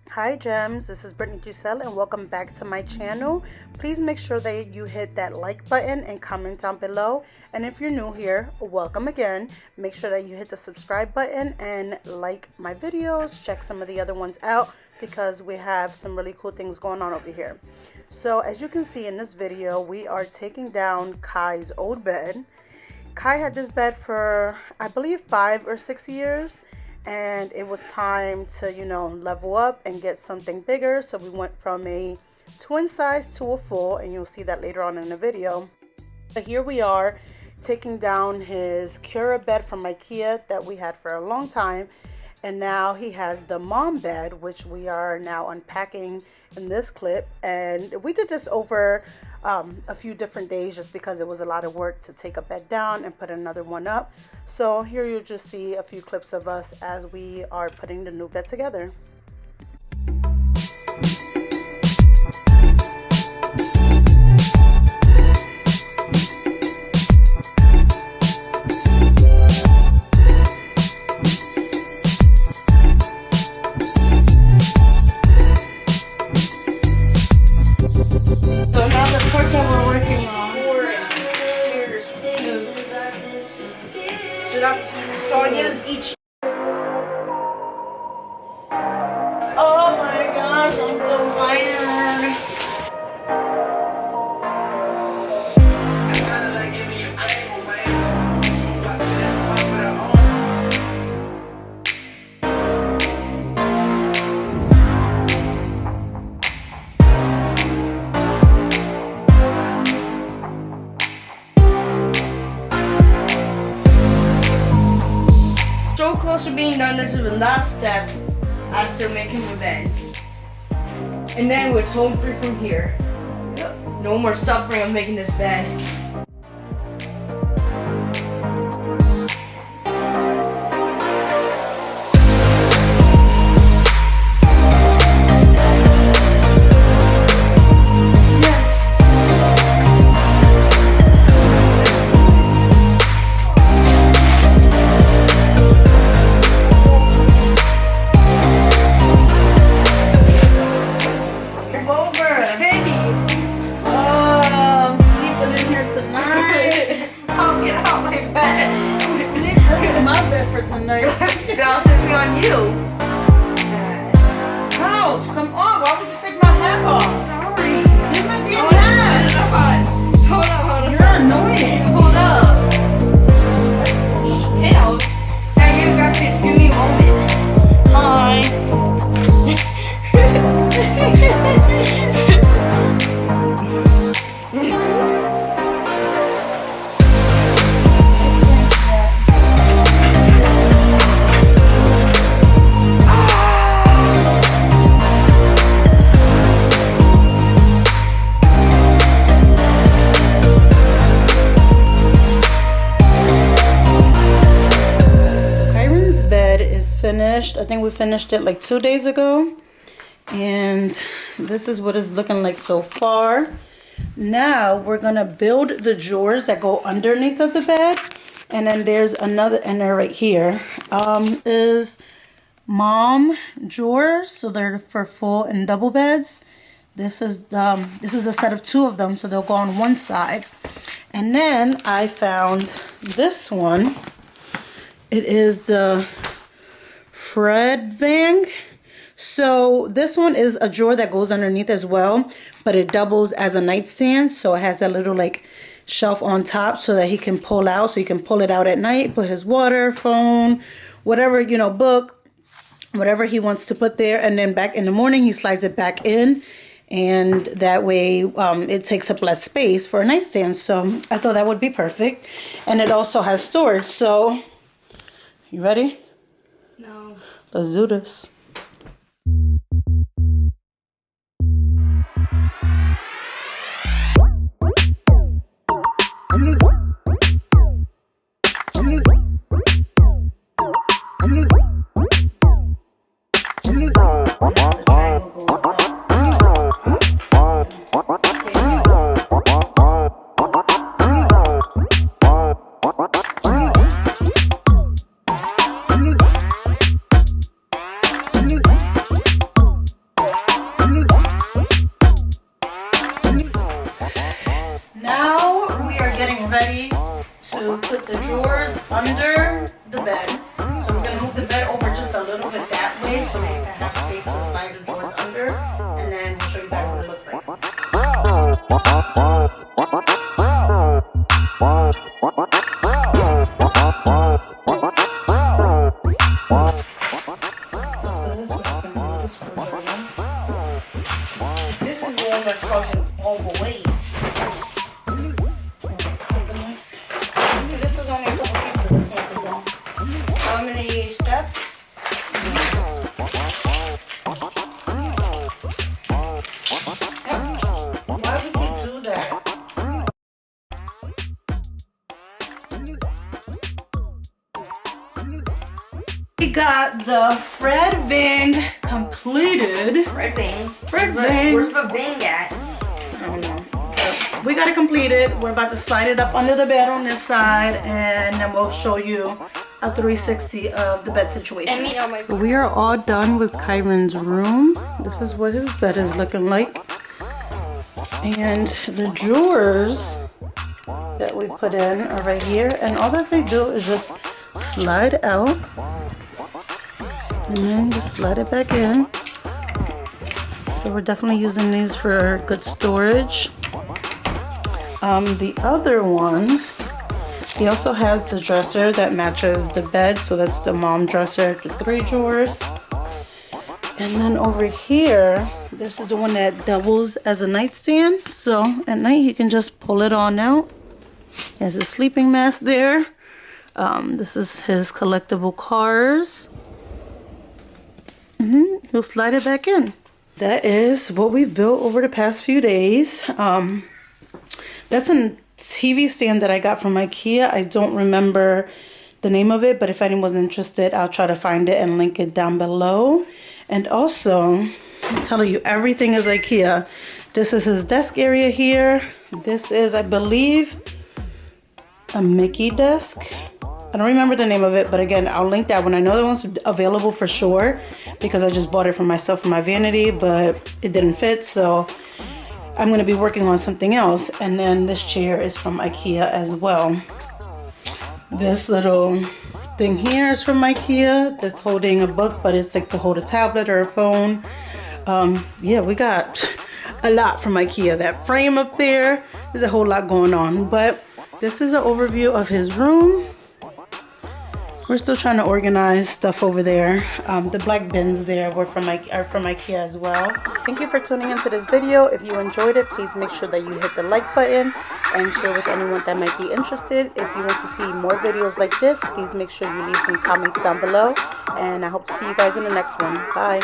Hi gems, this is Brittney Giselle and welcome back to my channel. Please make sure that you hit that like button and comment down below. And if you're new here, welcome again. Make sure that you hit the subscribe button and like my videos. Check some of the other ones out because we have some really cool things going on over here. So as you can see in this video, we are taking down Kai's old bed. Kai had this bed for I believe 5 or 6 years. And it was time to, you know, level up and get something bigger. So we went from a twin size to a full, and you'll see that later on in the video. But here we are taking down his Kura bed from Ikea that we had for a long time. And now he has the Malm bed, which we are now unpacking in this clip. And we did this over a few different days just because it was a lot of work to take a bed down and put another one up. So here you'll just see a few clips of us as we are putting the new bed together. Oh my gosh, I'm delighted. So close to being done. This is the last step after making the bed. And then it's home free from here. No more suffering of making this bed. I'll sit me on you. Ouch, come on, why would you take my hat off? Sorry. Give me the hat. Hold on. You're annoying. Hold up. Hell. Hey, you got kids, give me a moment. Hi. Finished. I think we finished it like 2 days ago, and this is what it's looking like so far. Now we're gonna build the drawers that go underneath of the bed, and then there's another, and they're right here, is Malm drawers, so they're for full and double beds. This is a set of 2 of them, so they'll go on one side. And then I found this one. It is the Fred Vang. So this one is a drawer that goes underneath as well, but it doubles as a nightstand. So it has that little like shelf on top so that he can pull out. So you can pull it out at night, put his water, phone, whatever, you know, book, whatever he wants to put there. And then back in the morning, he slides it back in. And that way it takes up less space for a nightstand. So I thought that would be perfect. And it also has storage. So you ready? No. Let's do this. put the drawers under the bed. So we're gonna move the bed over just a little bit that way so that you can have space to slide the drawers under, and then we'll show you guys what it looks like. This is the one that's causing overweight. This is only a couple pieces. This one's a long. How many steps? Why would you do that? We got the Fred Bang completed. Red bang. Fred Bang. Where's the bang at? I don't know. We got it completed. We're about to slide it up under the bed on this side, and then we'll show you a 360 of the bed situation. And me on my. So we are all done with Kyron's room. This is what his bed is looking like. And the drawers that we put in are right here. And all that they do is just slide out. And then just slide it back in. So we're definitely using these for good storage. The other one, he also has the dresser that matches the bed. So that's the Malm dresser, the 3 drawers. And then over here, this is the one that doubles as a nightstand. So at night, he can just pull it on out. He has a sleeping mask there. This is his collectible cars. He'll slide it back in. That is what we've built over the past few days. That's a TV stand that I got from Ikea. I don't remember the name of it, but if anyone's interested, I'll try to find it and link it down below. And also, I'm telling you, everything is Ikea. This is his desk area here. This is, I believe, a Mickey desk. I don't remember the name of it, but again, I'll link that one. I know that one's available for sure because I just bought it for myself for my vanity, but it didn't fit, so I'm going to be working on something else. And then this chair is from Ikea as well. This little thing here is from Ikea that's holding a book, but it's like to hold a tablet or a phone. Yeah, we got a lot from Ikea. That frame up there, there's a whole lot going on. But this is an overview of his room. We're still trying to organize stuff over there. The black bins there are from Ikea as well. Thank you for tuning into this video. If you enjoyed it, please make sure that you hit the like button and share with anyone that might be interested. If you want to see more videos like this, please make sure you leave some comments down below. And I hope to see you guys in the next one. Bye.